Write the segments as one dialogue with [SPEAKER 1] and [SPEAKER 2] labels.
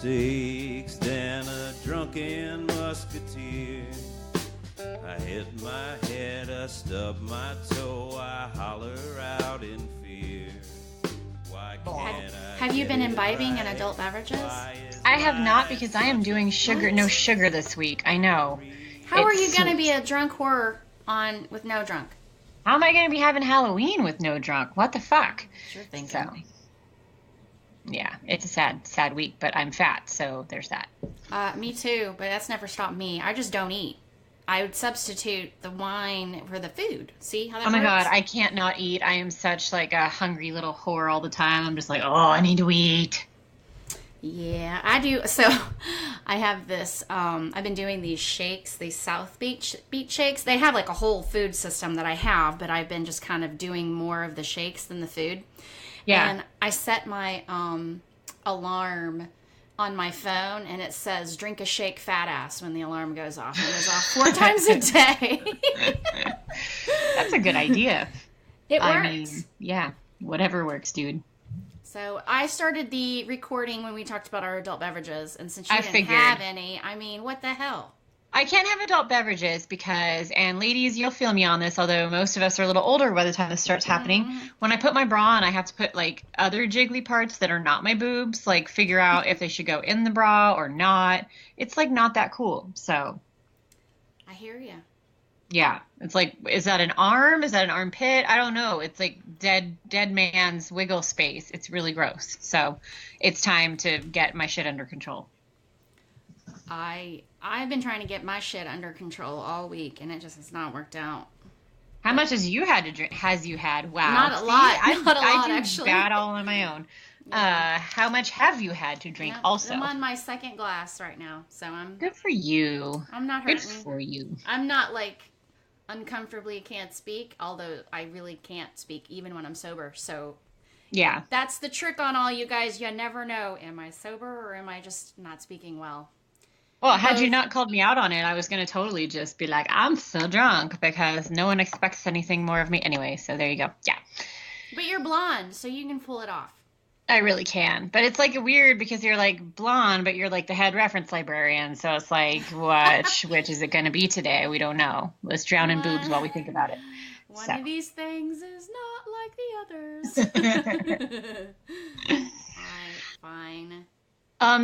[SPEAKER 1] mistakes than a drunken musketeer. I hit my head, I stub my toe, I holler out in fear. Why can't
[SPEAKER 2] Have you been imbibing in adult beverages?
[SPEAKER 3] I have not, because I am doing no sugar this week. I know.
[SPEAKER 2] How are you going to be a drunk whore with no drunk?
[SPEAKER 3] How am I going to be having Halloween with no drunk? What the fuck?
[SPEAKER 2] Sure thing.
[SPEAKER 3] So, yeah, it's a sad week, but I'm fat, so there's that.
[SPEAKER 2] Me too, but that's never stopped me. I just don't eat. I would substitute the wine for the food. See how that works?
[SPEAKER 3] Oh my God, I can't not eat. I am such like a hungry little whore all the time. I'm just like, oh, I need to eat.
[SPEAKER 2] Yeah, I do. So I have this, I've been doing these shakes, these South Beach shakes. They have like a whole food system that I have, but I've been just kind of doing more of the shakes than the food.
[SPEAKER 3] Yeah.
[SPEAKER 2] And I set my alarm on my phone, and it says, drink a shake, fat ass, when the alarm goes off. It goes off 4 times a day.
[SPEAKER 3] That's a good idea.
[SPEAKER 2] It works.
[SPEAKER 3] I mean, yeah, whatever works, dude.
[SPEAKER 2] So I started the recording when we talked about our adult beverages, and since you didn't have any, I mean, what the hell?
[SPEAKER 3] I can't have adult beverages because, and ladies, you'll feel me on this, although most of us are a little older by the time this starts happening. When I put my bra on, I have to put like other jiggly parts that are not my boobs, like figure out if they should go in the bra or not. It's like not that cool. So
[SPEAKER 2] I hear you.
[SPEAKER 3] Yeah. It's like, is that an arm? Is that an armpit? I don't know. It's like dead man's wiggle space. It's really gross. So it's time to get my shit under control.
[SPEAKER 2] I've been trying to get my shit under control all week, and it just has not worked out.
[SPEAKER 3] How much has you had to drink? Wow.
[SPEAKER 2] Not a lot. I do
[SPEAKER 3] actually. Bad all on my own. Yeah. How much have you had to drink also?
[SPEAKER 2] I'm on my second glass right now, so I'm...
[SPEAKER 3] Good for you.
[SPEAKER 2] I'm not hurting.
[SPEAKER 3] Good for you.
[SPEAKER 2] I'm not, like, uncomfortably can't speak, although I really can't speak even when I'm sober, so...
[SPEAKER 3] Yeah.
[SPEAKER 2] That's the trick on all you guys. You never know. Am I sober or am I just not speaking well?
[SPEAKER 3] Well, had you not called me out on it, I was going to totally just be like, I'm so drunk because no one expects anything more of me anyway. So there you go. Yeah.
[SPEAKER 2] But you're blonde, so you can pull it off.
[SPEAKER 3] I really can. But it's like weird because you're like blonde, but you're like the head reference librarian. So it's like, which is it going to be today? We don't know. Let's drown in boobs while we think about it.
[SPEAKER 2] One of these things is not like the others. Fine.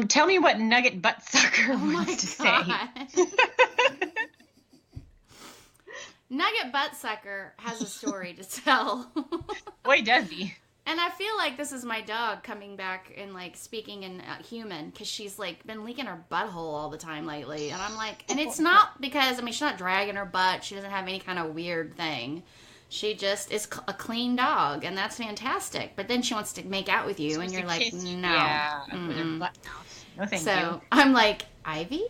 [SPEAKER 3] Tell me what Nugget Buttsucker wants to say.
[SPEAKER 2] Nugget Buttsucker has a story to tell.
[SPEAKER 3] Boy, does he.
[SPEAKER 2] And I feel like this is my dog coming back and, like, speaking in human, because she's, like, been leaking her butthole all the time lately. And I'm like, and it's not because, I mean, she's not dragging her butt. She doesn't have any kind of weird thing. She just is a clean dog, and that's fantastic. But then she wants to make out with you, and you're like, no.
[SPEAKER 3] Yeah, with her butt mouth. No, thank you.
[SPEAKER 2] So I'm like, Ivy?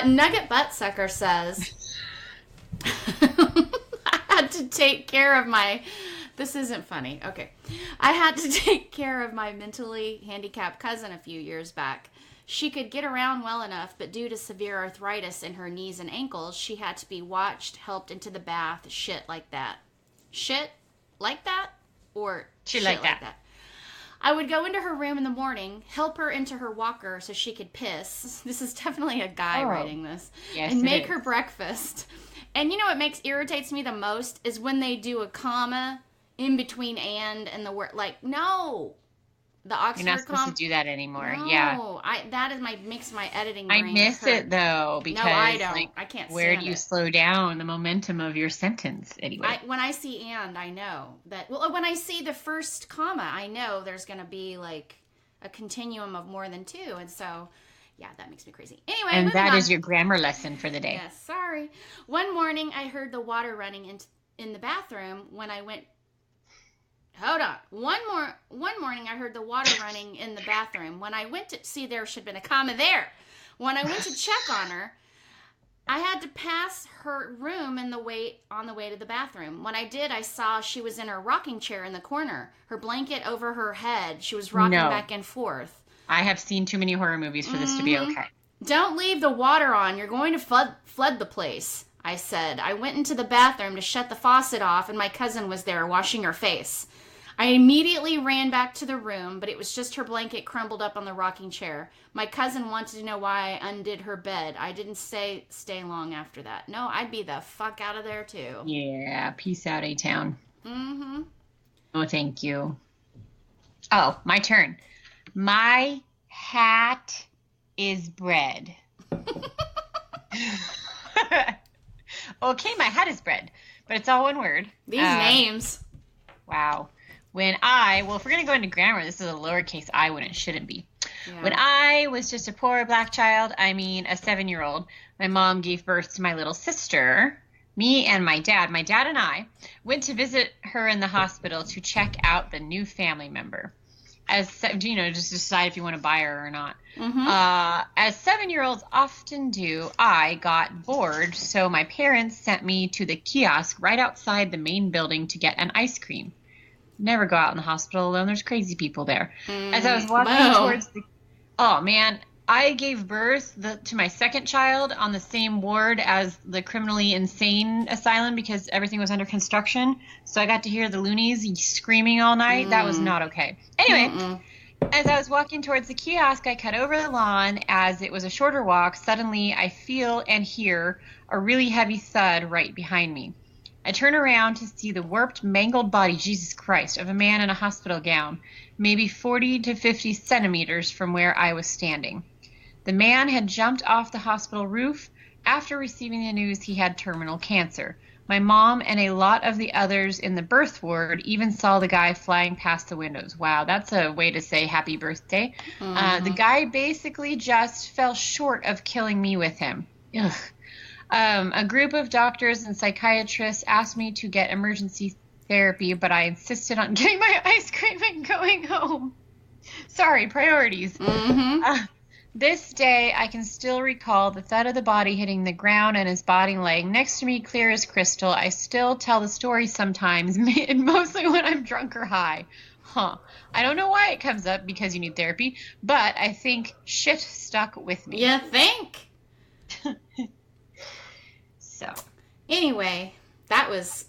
[SPEAKER 2] Nugget Buttsucker says, I had to take care of my... This isn't funny. Okay. I had to take care of my mentally handicapped cousin a few years back. She could get around well enough, but due to severe arthritis in her knees and ankles, she had to be watched, helped into the bath, shit like that. Shit like that? Or shit like that? I would go into her room in the morning, help her into her walker so she could piss. This is definitely a guy writing this.
[SPEAKER 3] Yes,
[SPEAKER 2] and make her breakfast. And you know what irritates me the most is when they do a comma in between and the word, like, no. The Oxford
[SPEAKER 3] You're not supposed to do that anymore.
[SPEAKER 2] No,
[SPEAKER 3] yeah.
[SPEAKER 2] That makes my editing brain
[SPEAKER 3] I miss
[SPEAKER 2] hurt.
[SPEAKER 3] it though, because
[SPEAKER 2] no, I don't.
[SPEAKER 3] Like,
[SPEAKER 2] I can't.
[SPEAKER 3] Where do you slow down the momentum of your sentence anyway?
[SPEAKER 2] When I see and, I know that. Well, when I see the first comma, I know there's going to be like a continuum of more than two, and so yeah, that makes me crazy. Anyway,
[SPEAKER 3] and that is your grammar lesson for the day.
[SPEAKER 2] Yes, sorry. One morning, I heard the water running in the bathroom when I went. Hold on. One morning I heard the water running in the bathroom. When I went to see, there should have been a comma there. When I went to check on her, I had to pass her room on the way to the bathroom. When I did, I saw she was in her rocking chair in the corner, her blanket over her head. She was rocking back and forth.
[SPEAKER 3] I have seen too many horror movies for this to be okay.
[SPEAKER 2] Don't leave the water on. You're going to flood the place, I said. I went into the bathroom to shut the faucet off, and my cousin was there washing her face. I immediately ran back to the room, but it was just her blanket crumbled up on the rocking chair. My cousin wanted to know why I undid her bed. I didn't stay long after that. No, I'd be the fuck out of there too.
[SPEAKER 3] Yeah, peace out, A-Town.
[SPEAKER 2] Mm-hmm.
[SPEAKER 3] Oh, thank you. Oh, my turn. My hat is bread. Okay, my hat is bread, but it's all one word.
[SPEAKER 2] These names.
[SPEAKER 3] Wow. If we're going to go into grammar, this is a lowercase I when it shouldn't be. Yeah. When I was just a poor black child, I mean a 7-year-old, my mom gave birth to my little sister. Me and my dad and I went to visit her in the hospital to check out the new family member. Just decide if you want to buy her or not. Mm-hmm. As 7-year-olds often do, I got bored, so my parents sent me to the kiosk right outside the main building to get an ice cream. Never go out in the hospital alone. There's crazy people there. As I was walking towards I gave birth to my second child on the same ward as the criminally insane asylum because everything was under construction. So I got to hear the loonies screaming all night. That was not okay. Anyway, as I was walking towards the kiosk, I cut over the lawn. As it was a shorter walk, suddenly I feel and hear a really heavy thud right behind me. I turn around to see the warped, mangled body, Jesus Christ, of a man in a hospital gown, maybe 40 to 50 centimeters from where I was standing. The man had jumped off the hospital roof after receiving the news he had terminal cancer. My mom and a lot of the others in the birth ward even saw the guy flying past the windows. Wow, that's a way to say happy birthday. Mm-hmm. The guy basically just fell short of killing me with him. Ugh. A group of doctors and psychiatrists asked me to get emergency therapy, but I insisted on getting my ice cream and going home. Sorry, priorities. Mm-hmm. This day, I can still recall the thud of the body hitting the ground and his body laying next to me clear as crystal. I still tell the story sometimes, mostly when I'm drunk or high. I don't know why it comes up because you need therapy, but I think shit stuck with me.
[SPEAKER 2] You think?
[SPEAKER 3] So.
[SPEAKER 2] Anyway,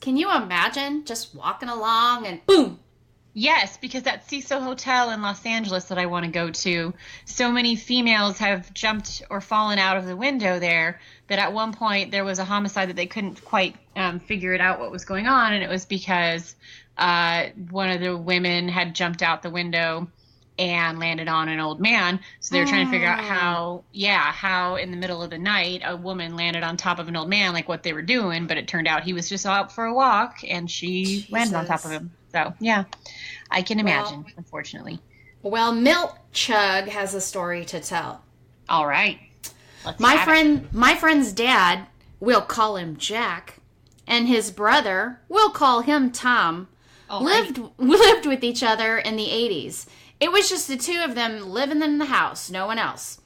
[SPEAKER 2] can you imagine just walking along and boom?
[SPEAKER 3] Yes, because that Cecil Hotel in Los Angeles that I want to go to, so many females have jumped or fallen out of the window there that at one point there was a homicide that they couldn't quite figure it out what was going on, and it was because one of the women had jumped out the window and landed on an old man. So they were trying to figure out how in the middle of the night a woman landed on top of an old man, like what they were doing, but it turned out he was just out for a walk and she landed on top of him. So, yeah, I can imagine, unfortunately.
[SPEAKER 2] Well, Milt Chug has a story to tell.
[SPEAKER 3] All right.
[SPEAKER 2] My friend's dad, we'll call him Jack, and his brother, we'll call him Tom, lived with each other in the 80s. It was just the two of them living in the house, no one else.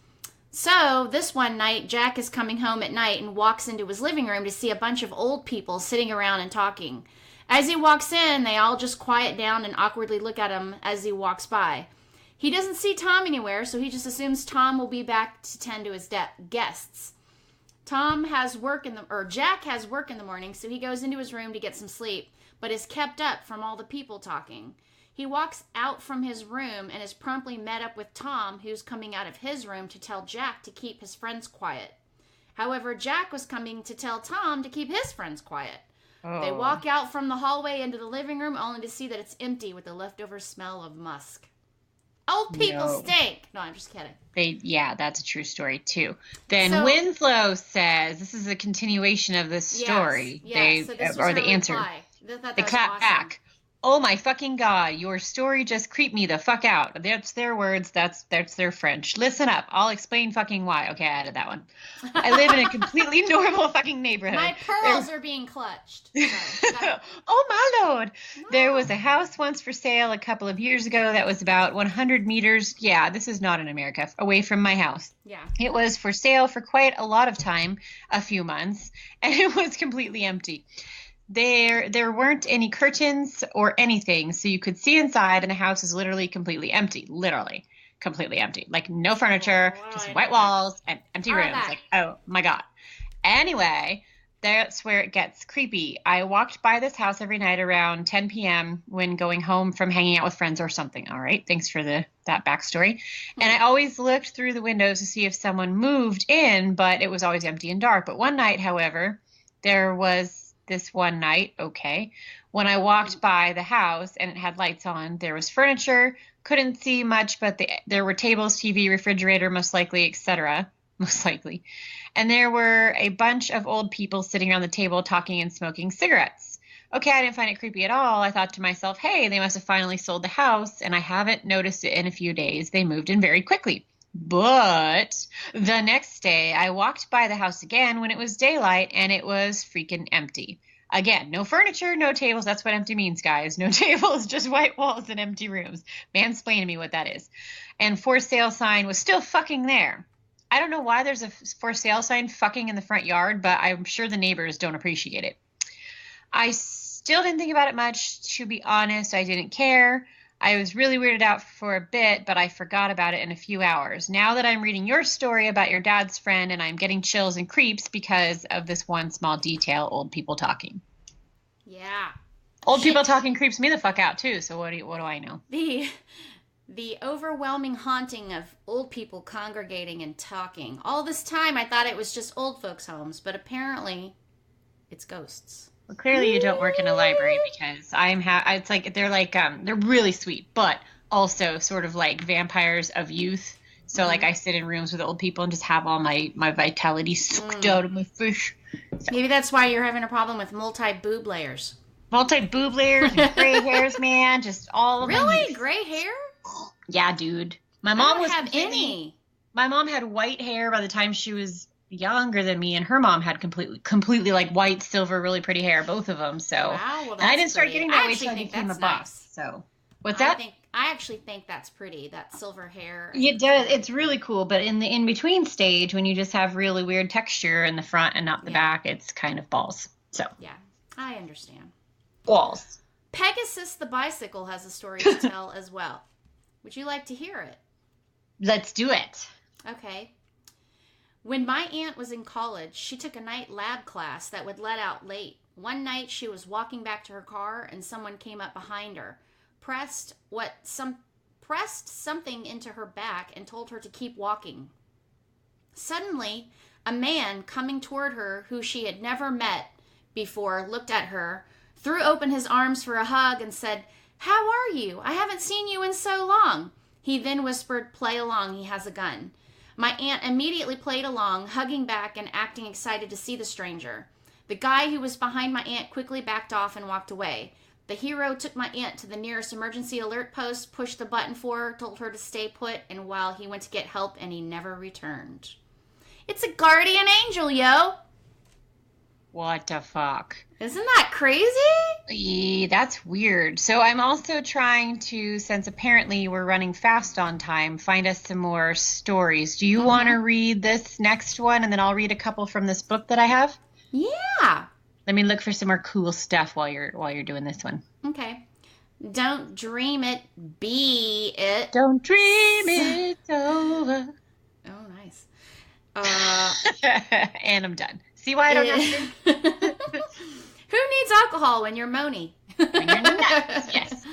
[SPEAKER 2] So, this one night, Jack is coming home at night and walks into his living room to see a bunch of old people sitting around and talking. As he walks in, they all just quiet down and awkwardly look at him as he walks by. He doesn't see Tom anywhere, so he just assumes Tom will be back to tend to his guests. Jack has work in the morning, so he goes into his room to get some sleep, but is kept up from all the people talking. He walks out from his room and is promptly met up with Tom, who's coming out of his room to tell Jack to keep his friends quiet. However, Jack was coming to tell Tom to keep his friends quiet. Oh. They walk out from the hallway into the living room only to see that it's empty with the leftover smell of musk. Old people stink. No, I'm just kidding.
[SPEAKER 3] That's a true story too. Then Winslow says, this is a continuation of this story.
[SPEAKER 2] Yes, so this was
[SPEAKER 3] the answer.
[SPEAKER 2] Reply.
[SPEAKER 3] They clap awesome. Back. Oh my fucking God, your story just creeped me the fuck out. That's their words, that's their French. Listen up, I'll explain fucking why. Okay, I added that one. I live in a completely normal fucking neighborhood.
[SPEAKER 2] My pearls are being clutched.
[SPEAKER 3] Oh my Lord. No. There was a house once for sale a couple of years ago that was about 100 meters, this is not in America, away from my house.
[SPEAKER 2] Yeah.
[SPEAKER 3] It was for sale for quite a lot of time, a few months, and it was completely empty. There weren't any curtains or anything, so you could see inside, and the house is literally completely empty. Literally completely empty. Like no furniture, just white walls and empty rooms. Like, oh my God. Anyway, that's where it gets creepy. I walked by this house every night around 10 p.m. when going home from hanging out with friends or something. All right, thanks for that backstory. And I always looked through the windows to see if someone moved in, but it was always empty and dark. But one night, however, there was this one night, okay, when I walked by the house and it had lights on. There was furniture, couldn't see much, but there were tables, TV, refrigerator, most likely, etc. Most likely. And there were a bunch of old people sitting around the table talking and smoking cigarettes. Okay, I didn't find it creepy at all. I thought to myself, hey, they must have finally sold the house, and I haven't noticed it in a few days. They moved in very quickly. But the next day, I walked by the house again when it was daylight, and it was freaking empty. Again, no furniture, no tables. That's what empty means, guys. No tables, just white walls and empty rooms. Mansplain to me what that is. And for sale sign was still fucking there. I don't know why there's a for sale sign fucking in the front yard, but I'm sure the neighbors don't appreciate it. I still didn't think about it much. To be honest, I didn't care. I was really weirded out for a bit, but I forgot about it in a few hours. Now that I'm reading your story about your dad's friend, and I'm getting chills and creeps because of this one small detail, old people talking.
[SPEAKER 2] Yeah.
[SPEAKER 3] Old people talking creeps me the fuck out too, so what do I know?
[SPEAKER 2] The overwhelming haunting of old people congregating and talking. All this time I thought it was just old folks' homes, but apparently it's ghosts.
[SPEAKER 3] Well, clearly you don't work in a library, because it's like they're really sweet, but also sort of like vampires of youth. So like I sit in rooms with old people and just have all my vitality sucked out of my fish. So.
[SPEAKER 2] Maybe that's why you're having a problem with multi-boob layers.
[SPEAKER 3] Multi-boob layers and gray hairs, man. Just all of them.
[SPEAKER 2] Really? Gray hair?
[SPEAKER 3] Yeah, dude. My mom
[SPEAKER 2] don't have any.
[SPEAKER 3] My mom had white hair by the time she was younger than me, and her mom had completely like white, silver, really pretty hair, both of them. So
[SPEAKER 2] wow, well,
[SPEAKER 3] and I didn't start
[SPEAKER 2] pretty.
[SPEAKER 3] getting that way until I became a boss.
[SPEAKER 2] Nice.
[SPEAKER 3] So what's that?
[SPEAKER 2] I actually think that's pretty. That silver hair.
[SPEAKER 3] It does. It's really cool. But in the in between stage, when you just have really weird texture in the front and not the back, it's kind of balls. So
[SPEAKER 2] yeah, I understand.
[SPEAKER 3] Balls.
[SPEAKER 2] Pegasus the bicycle has a story to tell as well. Would you like to hear it?
[SPEAKER 3] Let's do it.
[SPEAKER 2] Okay. When my aunt was in college, she took a night lab class that would let out late. One night she was walking back to her car and someone came up behind her, pressed something into her back and told her to keep walking. Suddenly, a man coming toward her who she had never met before looked at her, threw open his arms for a hug and said, "How are you? I haven't seen you in so long." He then whispered, "Play along, he has a gun." My aunt immediately played along, hugging back and acting excited to see the stranger. The guy who was behind my aunt quickly backed off and walked away. The hero took my aunt to the nearest emergency alert post, pushed the button for her, told her to stay put, and while he went to get help, and he never returned. It's a guardian angel, yo!
[SPEAKER 3] What the fuck?
[SPEAKER 2] Isn't that crazy?
[SPEAKER 3] Yeah, that's weird. So I'm also trying to, since apparently we're running fast on time, find us some more stories. Do you want to read this next one, and then I'll read a couple from this book that I have?
[SPEAKER 2] Yeah.
[SPEAKER 3] Let me look for some more cool stuff while you're doing this one.
[SPEAKER 2] Okay. Don't dream it, be it.
[SPEAKER 3] Don't dream it's over.
[SPEAKER 2] Oh, nice.
[SPEAKER 3] And I'm done. See why I don't have to?
[SPEAKER 2] Who needs alcohol when you're moany?
[SPEAKER 3] When you're nuts, yes.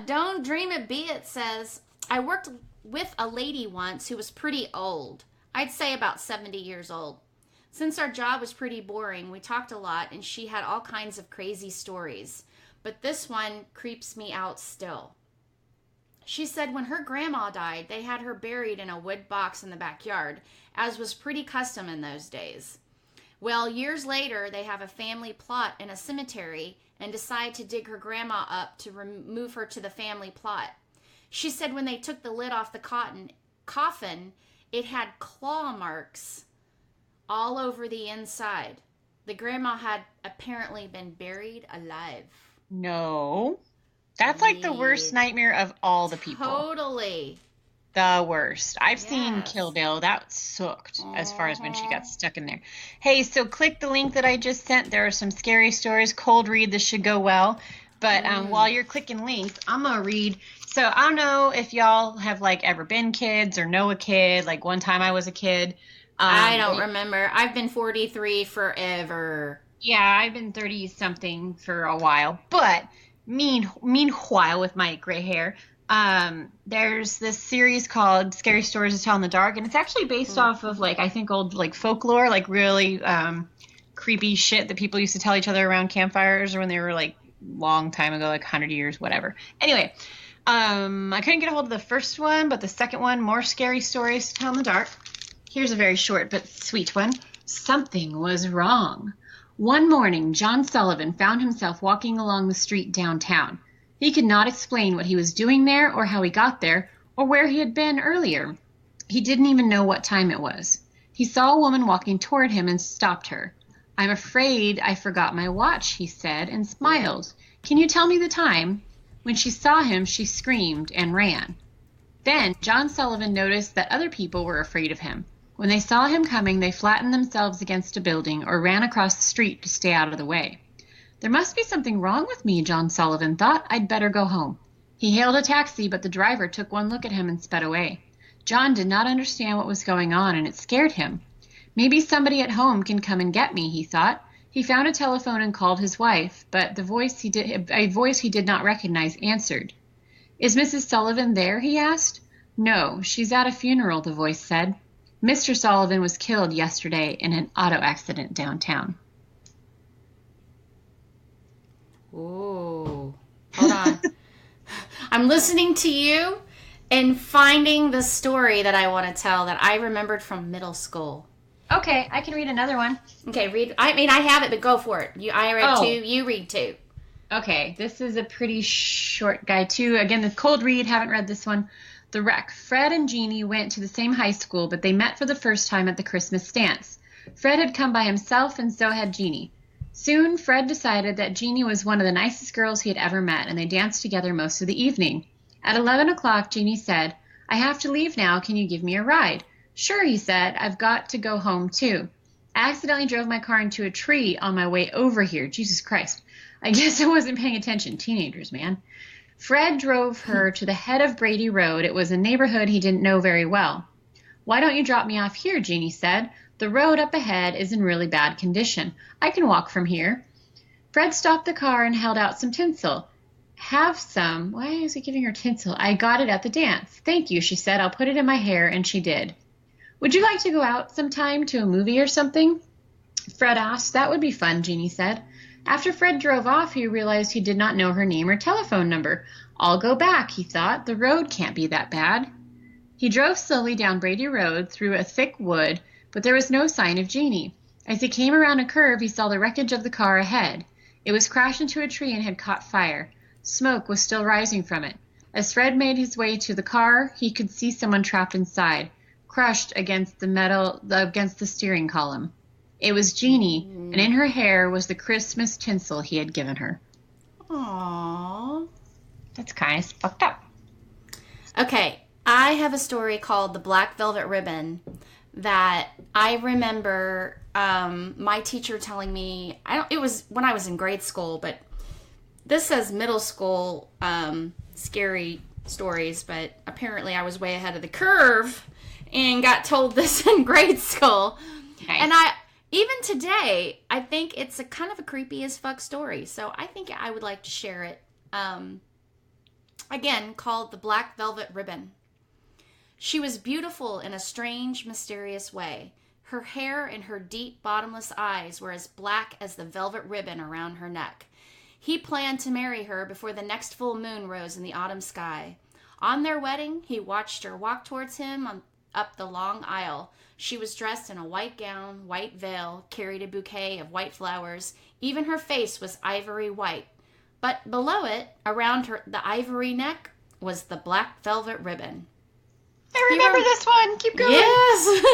[SPEAKER 2] Don't dream it, be it says, I worked with a lady once who was pretty old. I'd say about 70 years old. Since our job was pretty boring, we talked a lot, and she had all kinds of crazy stories. But this one creeps me out still. She said when her grandma died, they had her buried in a wood box in the backyard, as was pretty custom in those days. Well, years later, they have a family plot in a cemetery and decide to dig her grandma up to remove her to the family plot. She said when they took the lid off the coffin, it had claw marks all over the inside. The grandma had apparently been buried alive.
[SPEAKER 3] No. That's like the worst nightmare of all the people.
[SPEAKER 2] Totally.
[SPEAKER 3] The worst. I've seen Kill Bill. That sucked as far as when she got stuck in there. Hey, so click the link that I just sent. There are some scary stories. Cold read. This should go well. But while you're clicking links, I'm going to read. So I don't know if y'all have like ever been kids or know a kid. Like one time I was a kid
[SPEAKER 2] I don't remember. I've been 43 forever.
[SPEAKER 3] Yeah, I've been 30 something for a while, but meanwhile with my gray hair, there's this series called Scary Stories to Tell in the Dark, and it's actually based off of like, I think old like folklore, like really creepy shit that people used to tell each other around campfires or when they were like long time ago, like 100 years, whatever. Anyway, I couldn't get a hold of the first one, but the second one, More Scary Stories to Tell in the Dark. Here's a very short but sweet one. Something was wrong. One morning, John Sullivan found himself walking along the street downtown. He could not explain what he was doing there or how he got there or where he had been earlier. He didn't even know what time it was. He saw a woman walking toward him and stopped her. "I'm afraid I forgot my watch," he said, and smiled. "Can you tell me the time?" When she saw him, she screamed and ran. Then John Sullivan noticed that other people were afraid of him. When they saw him coming, they flattened themselves against a building or ran across the street to stay out of the way. There must be something wrong with me, John Sullivan thought. I'd better go home. He hailed a taxi, but the driver took one look at him and sped away. John did not understand what was going on, and it scared him. Maybe somebody at home can come and get me, he thought. He found a telephone and called his wife, but a voice he did not recognize answered. "Is Mrs. Sullivan there?" he asked. "No, she's at a funeral," the voice said. "Mr. Sullivan was killed yesterday in an auto accident downtown."
[SPEAKER 2] Ooh. Hold on. I'm listening to you and finding the story that I want to tell that I remembered from middle school.
[SPEAKER 3] Okay, I can read another one.
[SPEAKER 2] Okay, read. I mean, I have it, but go for it. I read two. You read two.
[SPEAKER 3] Okay, this is a pretty short guy, too. Again, the cold read. Haven't read this one. The wreck. Fred and Jeannie went to the same high school, but they met for the first time at the Christmas dance. Fred had come by himself, and so had Jeannie. Soon, Fred decided that Jeannie was one of the nicest girls he had ever met, and they danced together most of the evening. At 11 o'clock, Jeannie said, "I have to leave now. Can you give me a ride?" "Sure," he said. "I've got to go home, too. I accidentally drove my car into a tree on my way over here." Jesus Christ. I guess I wasn't paying attention. Teenagers, man. Fred drove her to the head of Brady Road. It was a neighborhood he didn't know very well. "Why don't you drop me off here?" Jeannie said. "The road up ahead is in really bad condition. I can walk from here." Fred stopped the car and held out some tinsel. "Have some." Why is he giving her tinsel? "I got it at the dance." "Thank you," she said. "I'll put it in my hair," and she did. "Would you like to go out sometime to a movie or something?" Fred asked. "That would be fun," Jeannie said. After Fred drove off, he realized he did not know her name or telephone number. "I'll go back," he thought. "The road can't be that bad." He drove slowly down Brady Road through a thick wood, but there was no sign of Jeannie. As he came around a curve, he saw the wreckage of the car ahead. It was crashed into a tree and had caught fire. Smoke was still rising from it. As Fred made his way to the car, he could see someone trapped inside, crushed against the steering column. It was Jeannie, and in her hair was the Christmas tinsel he had given her.
[SPEAKER 2] Aww.
[SPEAKER 3] That's kind of fucked up.
[SPEAKER 2] Okay, I have a story called The Black Velvet Ribbon that I remember my teacher telling me. It was when I was in grade school, but this says middle school scary stories, but apparently I was way ahead of the curve and got told this in grade school. Nice. And even today, I think it's a kind of a creepy as fuck story. So I think I would like to share it. Again, called The Black Velvet Ribbon. She was beautiful in a strange, mysterious way. Her hair and her deep, bottomless eyes were as black as the velvet ribbon around her neck. He planned to marry her before the next full moon rose in the autumn sky. On their wedding, he watched her walk towards him up the long aisle. She was dressed in a white gown, white veil, carried a bouquet of white flowers. Even her face was ivory white. But below it, around the ivory neck, was the black velvet ribbon.
[SPEAKER 3] I remember this one. Keep going.
[SPEAKER 2] Yes.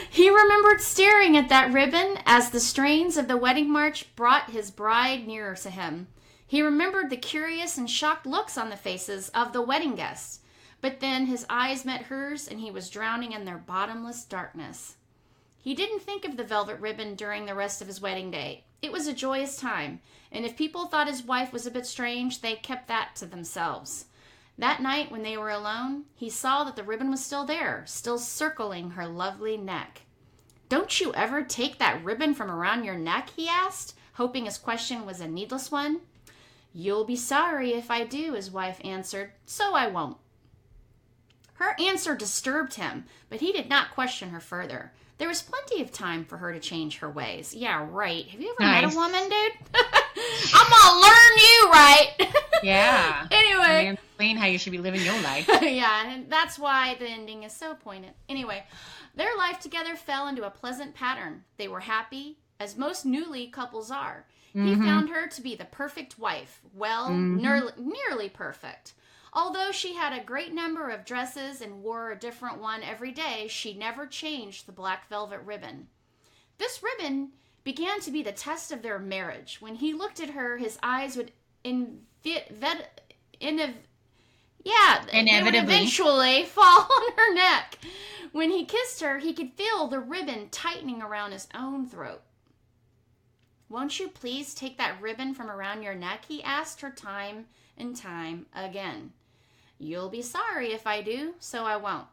[SPEAKER 2] He remembered staring at that ribbon as the strains of the wedding march brought his bride nearer to him. He remembered the curious and shocked looks on the faces of the wedding guests. But then his eyes met hers, and he was drowning in their bottomless darkness. He didn't think of the velvet ribbon during the rest of his wedding day. It was a joyous time, and if people thought his wife was a bit strange, they kept that to themselves. That night, when they were alone, he saw that the ribbon was still there, still circling her lovely neck. Don't you ever take that ribbon from around your neck? He asked, hoping his question was a needless one. You'll be sorry if I do, his wife answered, so I won't. Her answer disturbed him, but he did not question her further. There was plenty of time for her to change her ways. Yeah, right. Have you ever met a woman, dude? I'm gonna learn you, right?
[SPEAKER 3] Yeah.
[SPEAKER 2] Anyway.
[SPEAKER 3] Explain how you should be living your life.
[SPEAKER 2] Yeah, and that's why the ending is so poignant. Anyway, their life together fell into a pleasant pattern. They were happy, as most newly couples are. He found her to be the perfect wife. Well, nearly perfect. Although she had a great number of dresses and wore a different one every day, she never changed the black velvet ribbon. This ribbon began to be the test of their marriage. When he looked at her, his eyes would inevitably eventually fall on her neck. When he kissed her, he could feel the ribbon tightening around his own throat. Won't you please take that ribbon from around your neck? He asked her time and time again. You'll be sorry if I do, so I won't.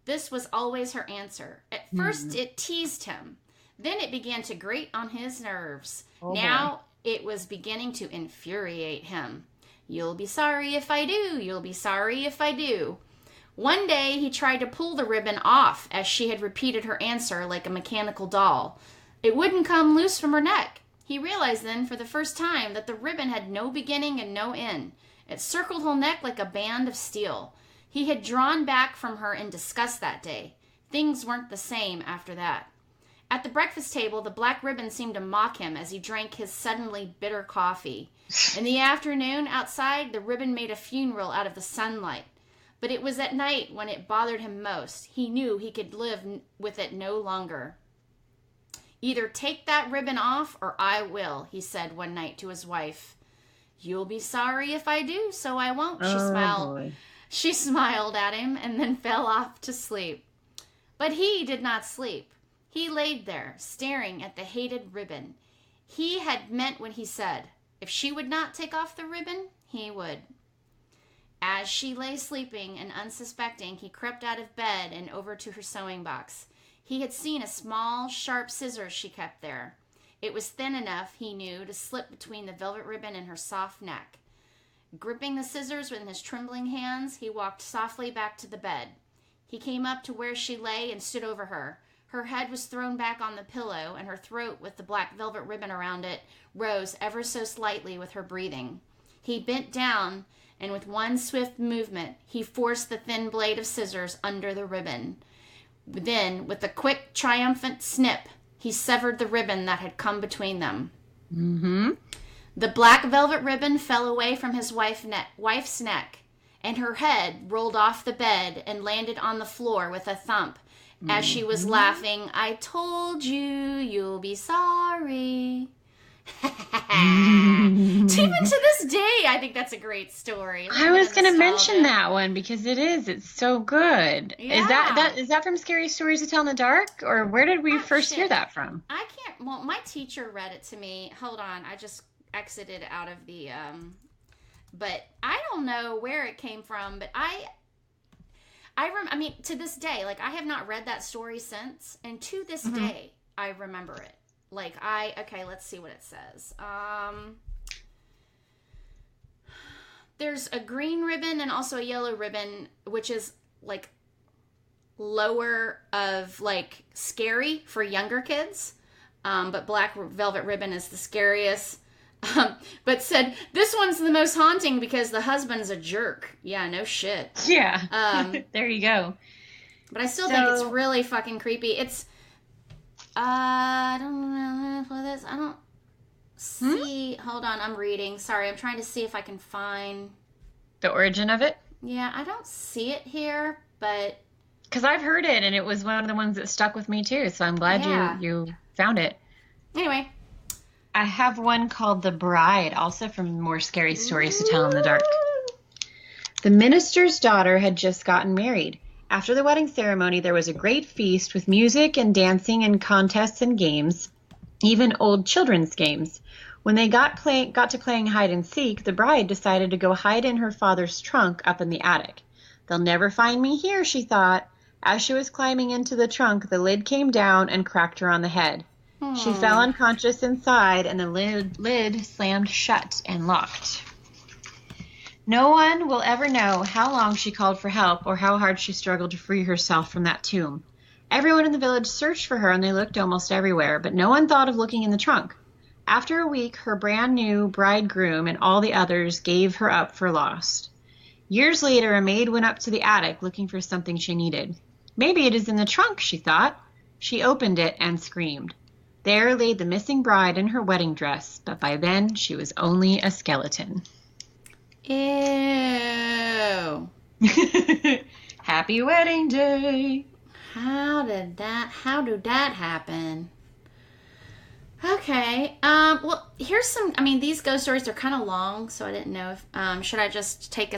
[SPEAKER 2] This was always her answer. At first, it teased him. Then it began to grate on his nerves. Now it was beginning to infuriate him. You'll be sorry if I do. You'll be sorry if I do. One day, he tried to pull the ribbon off as she had repeated her answer like a mechanical doll. It wouldn't come loose from her neck. He realized then for the first time that the ribbon had no beginning and no end. It circled her neck like a band of steel. He had drawn back from her in disgust that day. Things weren't the same after that. At the breakfast table, the black ribbon seemed to mock him as he drank his suddenly bitter coffee. In the afternoon, outside, the ribbon made a funeral out of the sunlight. But it was at night when it bothered him most. He knew he could live with it no longer. Either take that ribbon off or I will, he said one night to his wife. You'll be sorry if I do, so I won't, she smiled. Boy. She smiled at him and then fell off to sleep. But he did not sleep. He laid there, staring at the hated ribbon. He had meant what he said. If she would not take off the ribbon, he would. As she lay sleeping and unsuspecting, he crept out of bed and over to her sewing box. He had seen a small, sharp scissors she kept there. It was thin enough, he knew, to slip between the velvet ribbon and her soft neck. Gripping the scissors with his trembling hands, he walked softly back to the bed. He came up to where she lay and stood over her. Her head was thrown back on the pillow, and her throat, with the black velvet ribbon around it, rose ever so slightly with her breathing. He bent down, and with one swift movement, he forced the thin blade of scissors under the ribbon. Then, with a quick, triumphant snip, he severed the ribbon that had come between them. The black velvet ribbon fell away from his wife's neck, and her head rolled off the bed and landed on the floor with a thump as she was laughing. I told you, you'll be sorry. Even to this day, I think that's a great story.
[SPEAKER 3] I was going to mention that one because it's so good.
[SPEAKER 2] Yeah.
[SPEAKER 3] Is that from Scary Stories to Tell in the Dark, or where did we first hear that from?
[SPEAKER 2] I can't. Well, my teacher read it to me. Hold on, I just exited out of the. But I don't know where it came from. But I mean, to this day, like I have not read that story since, and to this day, I remember it. Like let's see what it says. There's a green ribbon and also a yellow ribbon, which is like lower of like scary for younger kids. But black velvet ribbon is the scariest. But said, this one's the most haunting because the husband's a jerk. Yeah, no shit.
[SPEAKER 3] Yeah. There you go.
[SPEAKER 2] But I still think it's really fucking creepy. It's, I don't know for this. I don't see. Hold on, I'm reading. Sorry, I'm trying to see if I can find
[SPEAKER 3] the origin of it.
[SPEAKER 2] Yeah, I don't see it here, but
[SPEAKER 3] because I've heard it and it was one of the ones that stuck with me too. So I'm glad you found it.
[SPEAKER 2] Anyway,
[SPEAKER 3] I have one called The Bride, also from More Scary Stories to Tell in the Dark. The minister's daughter had just gotten married. After the wedding ceremony, there was a great feast with music and dancing and contests and games, even old children's games. When they got to playing hide and seek, the bride decided to go hide in her father's trunk up in the attic. They'll never find me here, she thought. As she was climbing into the trunk, the lid came down and cracked her on the head. She fell unconscious inside, and the lid slammed shut and locked. No one will ever know how long she called for help or how hard she struggled to free herself from that tomb. Everyone in the village searched for her, and they looked almost everywhere, but no one thought of looking in the trunk. After a week, her brand new bridegroom and all the others gave her up for lost. Years later, a maid went up to the attic looking for something she needed. Maybe it is in the trunk, she thought. She opened it and screamed. There lay the missing bride in her wedding dress, but by then she was only a skeleton.
[SPEAKER 2] Ew.
[SPEAKER 3] Happy wedding day.
[SPEAKER 2] How did that happen? Okay. Well, here's some, these ghost stories are kind of long, so I didn't know if, should I just take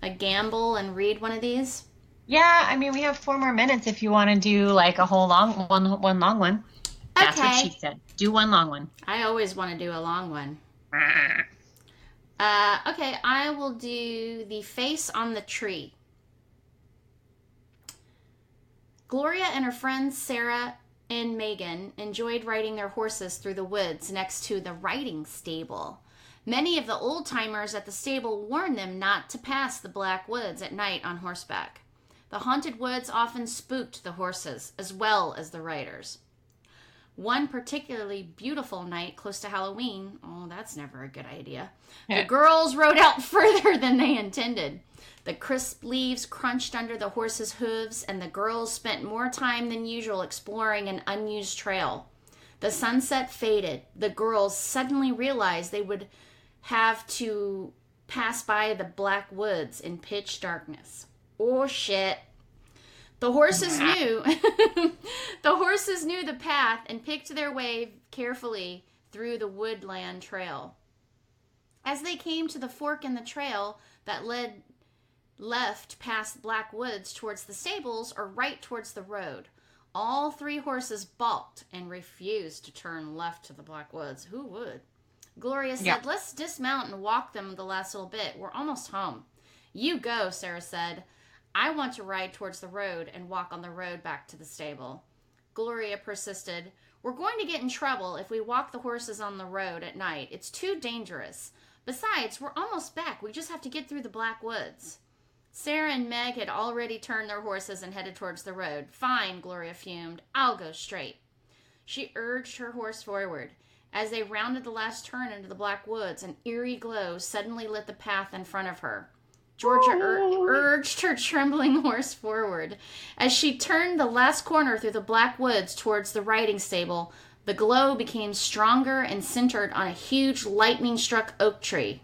[SPEAKER 2] a gamble and read one of these?
[SPEAKER 3] Yeah, we have 4 more minutes if you want to do like a whole long one long one. That's
[SPEAKER 2] Okay.
[SPEAKER 3] what she said. Do one long one.
[SPEAKER 2] I always want to do a long one. Okay, I will do The Face on the Tree. Gloria and her friends Sarah and Megan enjoyed riding their horses through the woods next to the riding stable. Many of the old-timers at the stable warned them not to pass the Black Woods at night on horseback. The haunted woods often spooked the horses as well as the riders. One particularly beautiful night close to Halloween, that's never a good idea, the girls rode out further than they intended. The crisp leaves crunched under the horses' hooves, and the girls spent more time than usual exploring an unused trail. The sunset faded. The girls suddenly realized they would have to pass by the Black Woods in pitch darkness. Oh, shit. The horses knew the path and picked their way carefully through the woodland trail. As they came to the fork in the trail that led left past Black Woods towards the stables or right towards the road, all 3 horses balked and refused to turn left to the Black Woods. Who would? Gloria said, Let's dismount and walk them the last little bit. We're almost home. You go, Sarah said. I want to ride towards the road and walk on the road back to the stable. Gloria persisted. We're going to get in trouble if we walk the horses on the road at night. It's too dangerous. Besides, we're almost back. We just have to get through the Black Woods. Sarah and Meg had already turned their horses and headed towards the road. Fine, Gloria fumed. I'll go straight. She urged her horse forward. As they rounded the last turn into the Black Woods, an eerie glow suddenly lit the path in front of her. Georgia urged her trembling horse forward. As she turned the last corner through the Black Woods towards the riding stable, the glow became stronger and centered on a huge lightning-struck oak tree.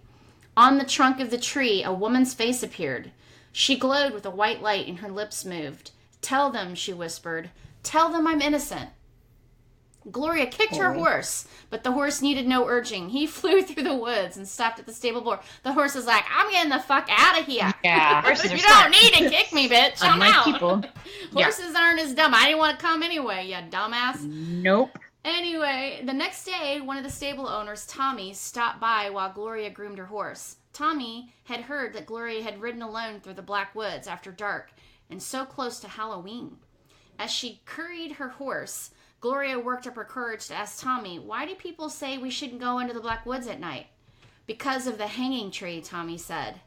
[SPEAKER 2] On the trunk of the tree, a woman's face appeared. She glowed with a white light and her lips moved. Tell them, she whispered. Tell them I'm innocent. Gloria kicked her horse, but the horse needed no urging. He flew through the woods and stopped at the stable door. The horse was like, I'm getting the fuck out of here.
[SPEAKER 3] Yeah, horses are
[SPEAKER 2] You
[SPEAKER 3] smart.
[SPEAKER 2] don't need to kick me, bitch. I'm
[SPEAKER 3] Unlike
[SPEAKER 2] out.
[SPEAKER 3] people.
[SPEAKER 2] Horses aren't as dumb. I didn't want to come anyway, you dumbass.
[SPEAKER 3] Nope.
[SPEAKER 2] Anyway, the next day, one of the stable owners, Tommy, stopped by while Gloria groomed her horse. Tommy had heard that Gloria had ridden alone through the Black Woods after dark, and so close to Halloween. As she curried her horse, Gloria worked up her courage to ask Tommy, why do people say we shouldn't go into the Black Woods at night? Because of the hanging tree, Tommy said.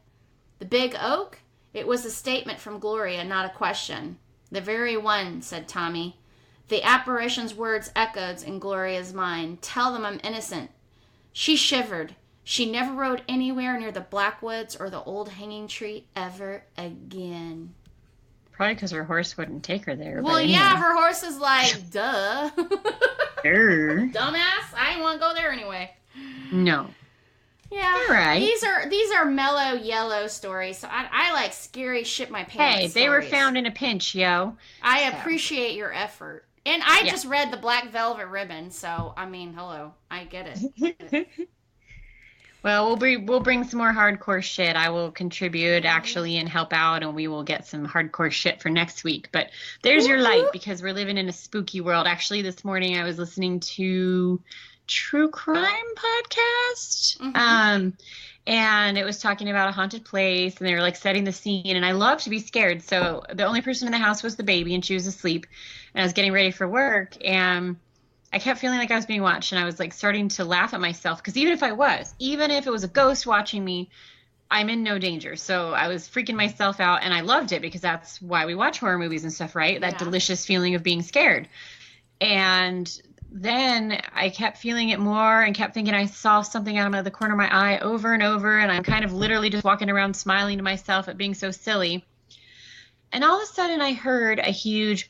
[SPEAKER 2] The big oak? It was a statement from Gloria, not a question. The very one, said Tommy. The apparition's words echoed in Gloria's mind. Tell them I'm innocent. She shivered. She never rode anywhere near the Black Woods or the old hanging tree ever again.
[SPEAKER 3] Probably because her horse wouldn't take her there.
[SPEAKER 2] Well, yeah, her horse is like, duh. Dumbass, I didn't want to go there anyway.
[SPEAKER 3] No.
[SPEAKER 2] Yeah.
[SPEAKER 3] All right.
[SPEAKER 2] These are mellow yellow stories. So I like scary shit my pants.
[SPEAKER 3] Hey, they were
[SPEAKER 2] stories.
[SPEAKER 3] found in a pinch, yo.
[SPEAKER 2] I appreciate your effort. And I just read the Black Velvet Ribbon, so hello. I get it.
[SPEAKER 3] Well, we'll bring some more hardcore shit. I will contribute actually and help out, and we will get some hardcore shit for next week. But there's your light, because we're living in a spooky world. Actually, this morning I was listening to true crime podcast.
[SPEAKER 2] Mm-hmm.
[SPEAKER 3] And it was talking about a haunted place, and they were like setting the scene. And I love to be scared, so the only person in the house was the baby, and she was asleep. And I was getting ready for work, and I kept feeling like I was being watched, and I was like starting to laugh at myself, because even if it was a ghost watching me, I'm in no danger. So I was freaking myself out, and I loved it because that's why we watch horror movies and stuff, right? That delicious feeling of being scared. And then I kept feeling it more and kept thinking I saw something out of the corner of my eye over and over, and I'm kind of literally just walking around smiling to myself at being so silly. And all of a sudden I heard a huge,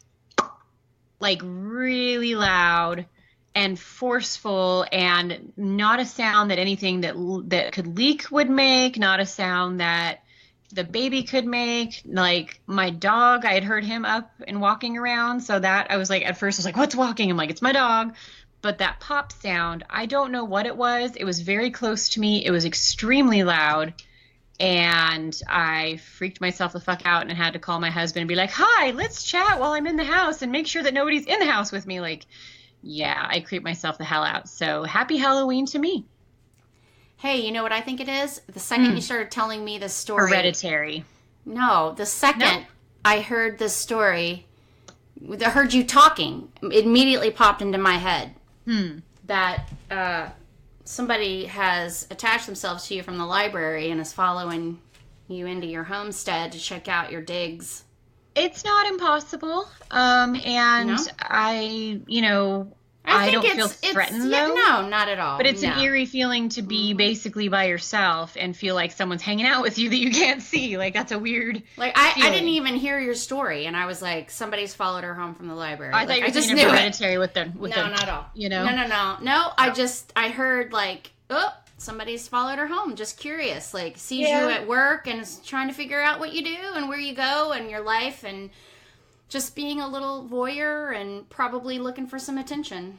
[SPEAKER 3] like really loud and forceful, and not a sound that anything that could leak would make, not a sound that the baby could make. Like my dog, I had heard him up and walking around, so that I was like, at first I was like, what's walking? I'm like, it's my dog. But that pop sound, I don't know what it was. It was very close to me. It was extremely loud, and I freaked myself the fuck out and had to call my husband and be like, hi, let's chat while I'm in the house and make sure that nobody's in the house with me. Like, yeah, I creeped myself the hell out. So happy Halloween to me.
[SPEAKER 2] Hey, you know what I think it is? The second you started telling me this story.
[SPEAKER 3] Hereditary.
[SPEAKER 2] No, the second I heard this story, I heard you talking, it immediately popped into my head that somebody has attached themselves to you from the library and is following you into your homestead to check out your digs.
[SPEAKER 3] It's not impossible. And no? I don't feel threatened, though.
[SPEAKER 2] No, not at all.
[SPEAKER 3] But it's an eerie feeling to be basically by yourself and feel like someone's hanging out with you that you can't see. Like, that's a weird
[SPEAKER 2] I didn't even hear your story, and I was like, somebody's followed her home from the library.
[SPEAKER 3] I thought you were thinking of Hereditary with them.
[SPEAKER 2] No, not at all.
[SPEAKER 3] You know?
[SPEAKER 2] No, I heard, like, somebody's followed her home. Just curious. Like, sees you at work and is trying to figure out what you do and where you go and your life, and just being a little voyeur and probably looking for some attention.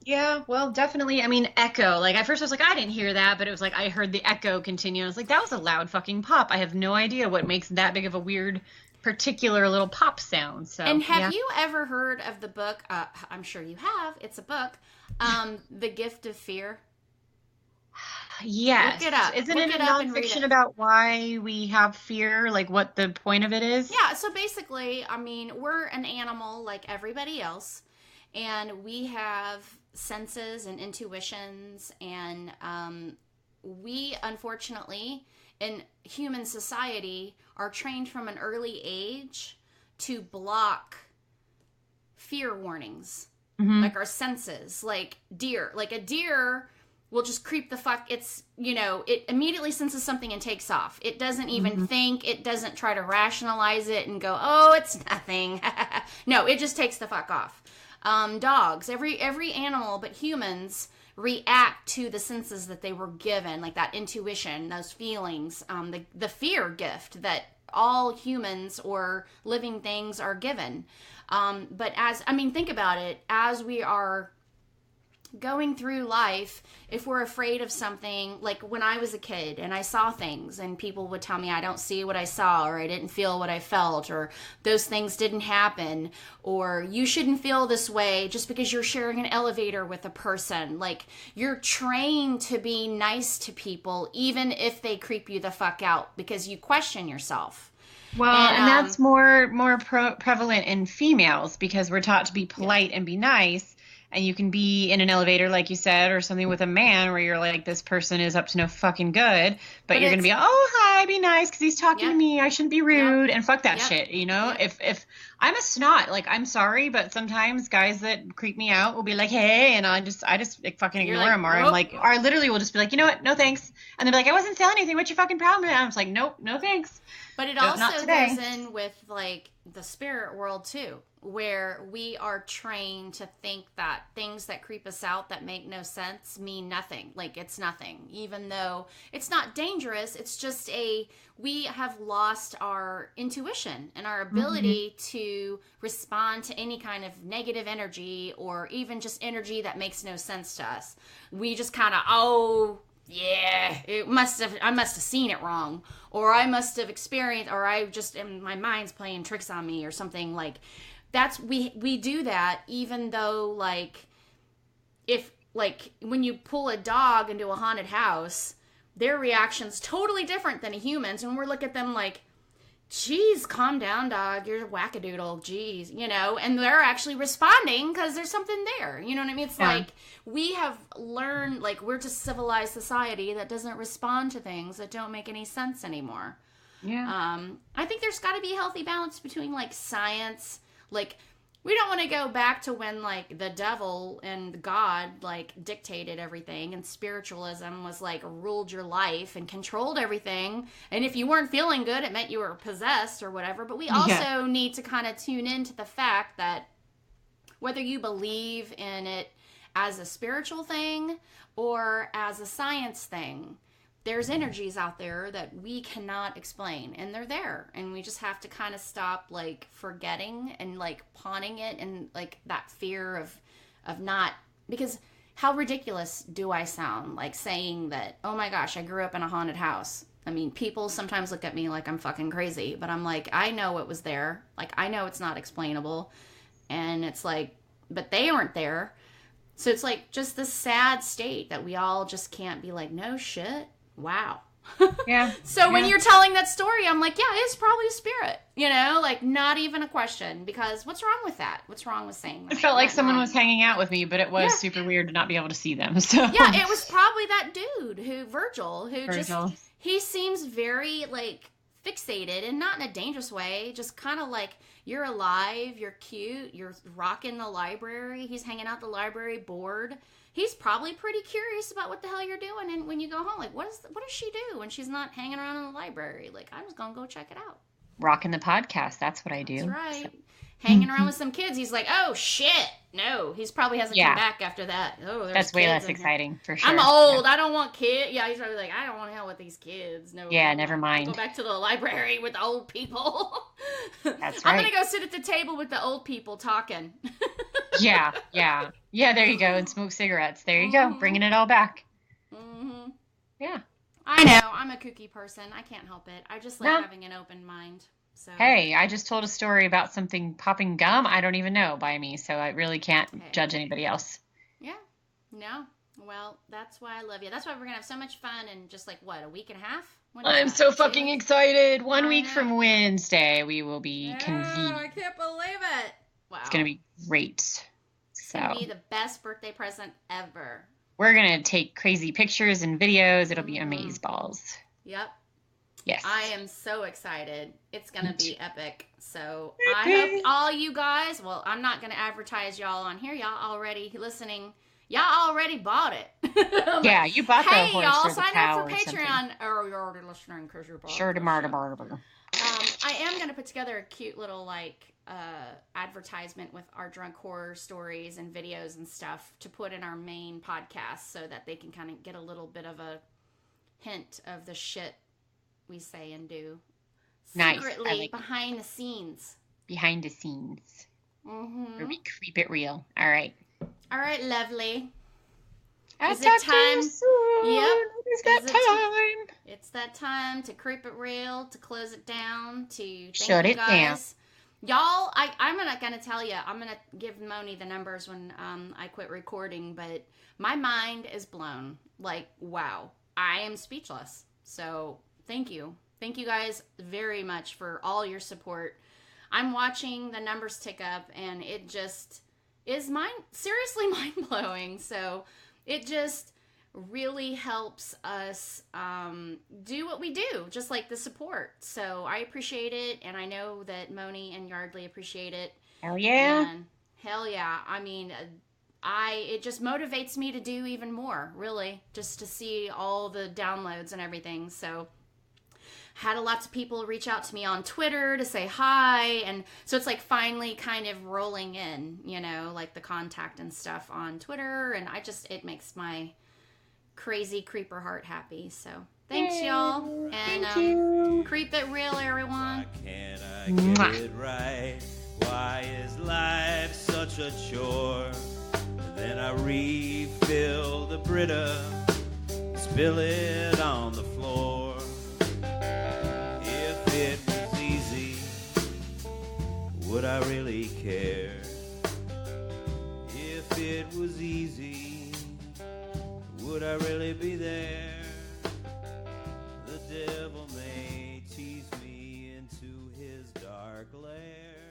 [SPEAKER 3] Yeah, well, definitely. I mean, echo. Like, at first I was like, I didn't hear that, but it was like I heard the echo continue. I was like, that was a loud fucking pop. I have no idea what makes that big of a weird, particular little pop sound. So,
[SPEAKER 2] and have you ever heard of the book? I'm sure you have. It's a book, The Gift of Fear.
[SPEAKER 3] Yes.
[SPEAKER 2] Look it up.
[SPEAKER 3] Isn't it a nonfiction about why we have fear? Like, what the point of it is?
[SPEAKER 2] Yeah, so basically, I mean, we're an animal like everybody else, and we have senses and intuitions, and we, unfortunately, in human society, are trained from an early age to block fear warnings. Like our senses, like deer. Like a deer will just creep the fuck. It's, it immediately senses something and takes off. It doesn't even think. It doesn't try to rationalize it and go, oh, it's nothing. No, it just takes the fuck off. Dogs, every animal but humans react to the senses that they were given, like that intuition, those feelings, the fear gift that all humans or living things are given. But think about it, as we are going through life, if we're afraid of something, like when I was a kid and I saw things and people would tell me I don't see what I saw, or I didn't feel what I felt, or those things didn't happen, or you shouldn't feel this way just because you're sharing an elevator with a person. Like, you're trained to be nice to people even if they creep you the fuck out because you question yourself.
[SPEAKER 3] Well, and that's more prevalent in females because we're taught to be polite and be nice. And you can be in an elevator, like you said, or something with a man where you're like, this person is up to no fucking good. But you're going to be, oh, hi, be nice because he's talking to me. I shouldn't be rude. And fuck that shit, If I'm a snot, like, I'm sorry, but sometimes guys that creep me out will be like, hey, and I just like, fucking ignore them. Or I'm like, or I literally will just be like, you know what? No, thanks. And they'll be like, I wasn't saying anything. What's your fucking problem? And I'm just like, nope, no thanks.
[SPEAKER 2] But it also goes in with, like, the spirit world, too, where we are trained to think that things that creep us out that make no sense mean nothing. Like, it's nothing. Even though it's not dangerous, it's just we have lost our intuition and our ability to respond to any kind of negative energy or even just energy that makes no sense to us. We just kind of, yeah, I must have seen it wrong, or I must have experienced, or my mind's playing tricks on me or something. Like, that's, we do that even though, like, if like when you pull a dog into a haunted house, their reaction's totally different than a human's, and we're looking at them like, geez, calm down, dog, you're a wackadoodle, geez, you know, and they're actually responding because there's something there, you know what I mean? It's like, we have learned, like, we're just civilized society that doesn't respond to things that don't make any sense anymore.
[SPEAKER 3] Yeah.
[SPEAKER 2] I think there's got to be a healthy balance between, like, science, like, we don't want to go back to when, like, the devil and God, like, dictated everything, and spiritualism was, like, ruled your life and controlled everything. And if you weren't feeling good, it meant you were possessed or whatever. But we also need to kind of tune into the fact that whether you believe in it as a spiritual thing or as a science thing, there's energies out there that we cannot explain, and they're there, and we just have to kind of stop, like, forgetting and, like, pawning it, and, like, that fear of not, because how ridiculous do I sound, like, saying that, oh my gosh, I grew up in a haunted house. I mean, people sometimes look at me like I'm fucking crazy, but I'm like, I know it was there, like, I know it's not explainable, and it's like, but they weren't there, so it's like just this sad state that we all just can't be like, no shit. Wow.
[SPEAKER 3] Yeah.
[SPEAKER 2] So when you're telling that story, I'm like, yeah, it's probably a spirit, you know, like, not even a question, because what's wrong with that? What's wrong with saying that?
[SPEAKER 3] It felt like someone was hanging out with me, but it was super weird to not be able to see them. So
[SPEAKER 2] yeah, it was probably that dude Virgil, just, he seems very, like, fixated, and not in a dangerous way, just kind of like, you're alive, you're cute, you're rocking the library, he's hanging out the library bored. He's probably pretty curious about what the hell you're doing, and when you go home, like, what does she do when she's not hanging around in the library? Like, I'm just gonna go check it out.
[SPEAKER 3] Rocking the podcast, that's what I do.
[SPEAKER 2] That's right. So. Hanging around with some kids, he's like, oh shit, no. He's probably hasn't come back after that. Oh,
[SPEAKER 3] that's way less exciting for sure.
[SPEAKER 2] I'm old. I don't want kids. Yeah, he's probably like, I don't want to hang with these kids. No.
[SPEAKER 3] Yeah, never mind.
[SPEAKER 2] Go back to the library with the old people.
[SPEAKER 3] That's right.
[SPEAKER 2] I'm gonna go sit at the table with the old people talking.
[SPEAKER 3] Yeah. There you go, and smoke cigarettes. There you go, bringing it all back.
[SPEAKER 2] Mm-hmm.
[SPEAKER 3] Yeah.
[SPEAKER 2] I know. I'm a kooky person. I can't help it. I just like having an open mind. So.
[SPEAKER 3] Hey, I just told a story about something popping gum. I don't even know by me, so I really can't judge anybody else.
[SPEAKER 2] Yeah. No. Well, that's why I love you. That's why we're going to have so much fun in just like, what, a week and a half?
[SPEAKER 3] I'm so fucking excited. 1 week from Wednesday, we will be convening.
[SPEAKER 2] I can't believe it. Wow.
[SPEAKER 3] It's going to be great.
[SPEAKER 2] It's going to be the best birthday present ever.
[SPEAKER 3] We're going to take crazy pictures and videos. It'll be amazeballs.
[SPEAKER 2] Yep.
[SPEAKER 3] Yes.
[SPEAKER 2] I am so excited. It's going to be epic. So I hope all you guys, well, I'm not going to advertise y'all on here. Y'all already listening. Y'all already bought it.
[SPEAKER 3] Yeah, you bought the horse or the cow.
[SPEAKER 2] Hey, y'all, sign up for Patreon. Oh, you're already listening because you're bought it.
[SPEAKER 3] Sure to martyr.
[SPEAKER 2] I am going to put together a cute little, like, advertisement with our drunk horror stories and videos and stuff to put in our main podcast so that they can kind of get a little bit of a hint of the shit we say and do.
[SPEAKER 3] Nice.
[SPEAKER 2] Secretly, behind the scenes.
[SPEAKER 3] Behind the scenes.
[SPEAKER 2] Mm-hmm.
[SPEAKER 3] Where we keep it real. All right.
[SPEAKER 2] All right, lovely.
[SPEAKER 3] Is it time?
[SPEAKER 2] Yep.
[SPEAKER 3] Is that time?
[SPEAKER 2] It's that time to creep it real, to close it down, to
[SPEAKER 3] shut it down.
[SPEAKER 2] Y'all, I'm not going to tell you. I'm going to give Moni the numbers when I quit recording, but my mind is blown. Like, wow. I am speechless. So, thank you. Thank you guys very much for all your support. I'm watching the numbers tick up, and it just is seriously mind-blowing. So, it just really helps us do what we do, just like the support. So I appreciate it, and I know that Moni and Yardley appreciate it.
[SPEAKER 3] Hell yeah.
[SPEAKER 2] And hell yeah. I mean, it just motivates me to do even more, really, just to see all the downloads and everything. So had lots of people reach out to me on Twitter to say hi, and so it's like finally kind of rolling in, you know, like the contact and stuff on Twitter, and it makes my crazy creeper heart happy. So thanks, y'all, and creep it real, everyone.
[SPEAKER 1] Why can't I get it right? Why is life such a chore? Then I refill the Brita, spill it on the floor. If it was easy, would I really care? If it was easy, would I really be there? The devil may tease me into his dark lair.